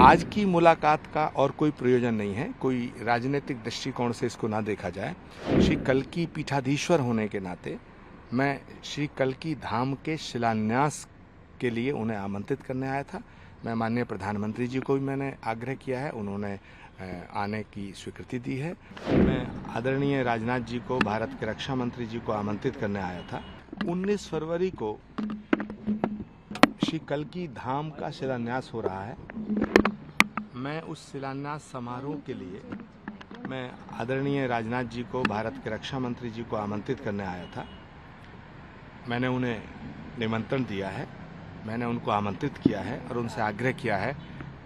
आज की मुलाकात का और कोई प्रयोजन नहीं है, कोई राजनीतिक दृष्टिकोण से इसको ना देखा जाए। श्री कल्की पीठाधीश्वर होने के नाते मैं श्री कल्की धाम के शिलान्यास के लिए उन्हें आमंत्रित करने आया था। मैं माननीय प्रधानमंत्री जी को भी मैंने आग्रह किया है, उन्होंने आने की स्वीकृति दी है। मैं आदरणीय राजनाथ जी को, भारत के रक्षा मंत्री जी को आमंत्रित करने आया था। 19 फरवरी को श्री कल्की धाम का शिलान्यास हो रहा है। मैं उस शिलान्यास समारोह के लिए मैं आदरणीय राजनाथ जी को, भारत के रक्षा मंत्री जी को आमंत्रित करने आया था। मैंने उन्हें निमंत्रण दिया है, मैंने उनको आमंत्रित किया है और उनसे आग्रह किया है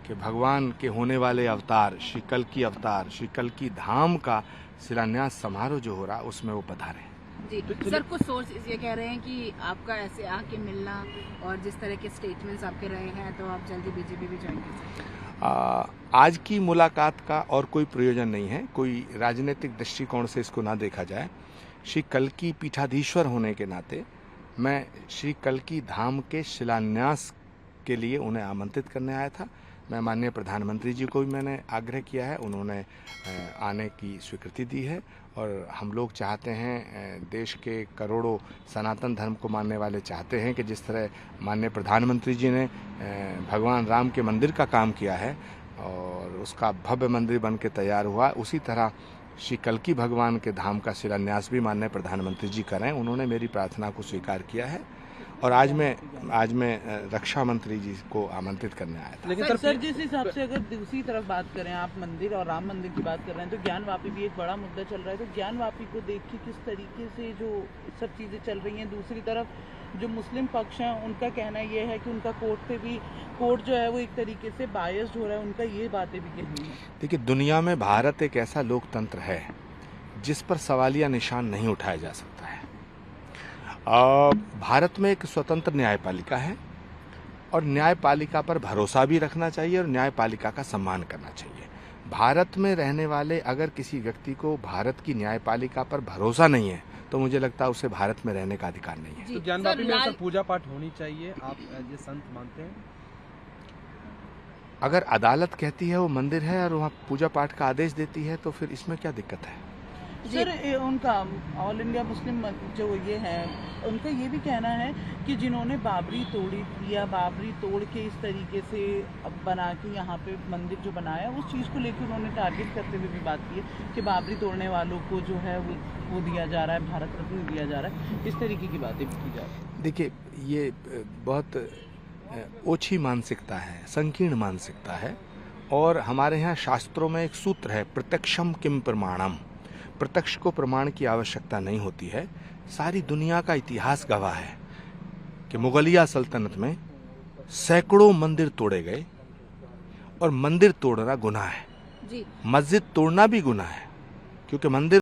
कि भगवान के होने वाले अवतार श्री कल्की अवतार, श्री कल्की धाम का शिलान्यास समारोह जो हो रहा उसमें वो पधारें। जी सर, कुछ सोर्सेज ये कह रहे हैं कि आपका ऐसे आके मिलना और जिस तरह के स्टेटमेंट्स आपके रहे हैं तो आप जल्दी बीजेपी भी ज्वाइन कर सकते हैं। आज की मुलाकात का और कोई प्रयोजन नहीं है, कोई राजनीतिक दृष्टिकोण से इसको ना देखा जाए। श्री कल्की पीठाधीश्वर होने के नाते मैं श्री कल्की धाम के शिलान्यास के लिए उन्हें आमंत्रित करने आया था। मैं माननीय प्रधानमंत्री जी को भी मैंने आग्रह किया है, उन्होंने आने की स्वीकृति दी है और हम लोग चाहते हैं, देश के करोड़ों सनातन धर्म को मानने वाले चाहते हैं कि जिस तरह माननीय प्रधानमंत्री जी ने भगवान राम के मंदिर का काम किया है और उसका भव्य मंदिर बन के तैयार हुआ, उसी तरह श्री कल्की भगवान के धाम का शिलान्यास भी माननीय प्रधानमंत्री जी करें। उन्होंने मेरी प्रार्थना को स्वीकार किया है और आज मैं रक्षा मंत्री जी को आमंत्रित करने आया था। लेकिन सर जिस हिसाब से अगर दूसरी तरफ बात करें, आप मंदिर और राम मंदिर की बात कर रहे हैं, तो ज्ञानवापी भी एक बड़ा मुद्दा चल रहा है। तो ज्ञानवापी को देख के किस तरीके से जो सब चीज़ें चल रही हैं, दूसरी तरफ जो मुस्लिम पक्ष हैं उनका कहना यह है कि उनका कोर्ट जो है वो एक तरीके से बायस्ड हो रहा है, उनका ये बातें भी कहनी है। देखिए, दुनिया में भारत एक ऐसा लोकतंत्र है जिस पर सवालिया निशान नहीं उठाया जा सकता है। भारत में एक स्वतंत्र न्यायपालिका है और न्यायपालिका पर भरोसा भी रखना चाहिए और न्यायपालिका का सम्मान करना चाहिए। भारत में रहने वाले अगर किसी व्यक्ति को भारत की न्यायपालिका पर भरोसा नहीं है तो मुझे लगता है उसे भारत में रहने का अधिकार नहीं है। तो ज्ञानवापी में सर पूजा पाठ होनी चाहिए, आप ये संत मानते हैं? अगर अदालत कहती है वो मंदिर है और वहाँ पूजा पाठ का आदेश देती है तो फिर इसमें क्या दिक्कत है? सर उनका ऑल इंडिया मुस्लिम जो ये है, उनका ये भी कहना है कि जिन्होंने बाबरी तोड़ी या बाबरी तोड़ के इस तरीके से बना के यहाँ पे मंदिर जो बनाया, उस चीज़ को लेकर उन्होंने टारगेट करते हुए भी बात की है कि बाबरी तोड़ने वालों को जो है वो दिया जा रहा है, भारत रत्न दिया जा रहा है। इस तरीके की बातें भी की जा रही है। देखिए, ये बहुत ओछी मानसिकता है, संकीर्ण मानसिकता है और हमारे यहाँ शास्त्रों में एक सूत्र है, प्रत्यक्षम किम प्रमाणम। प्रत्यक्ष को प्रमाण की आवश्यकता नहीं होती है। सारी दुनिया का इतिहास गवाह है कि मुगलिया सल्तनत में सैकड़ों मंदिर तोड़े गए और मंदिर तोड़ना गुनाह है, मस्जिद तोड़ना भी गुनाह है, क्योंकि मंदिर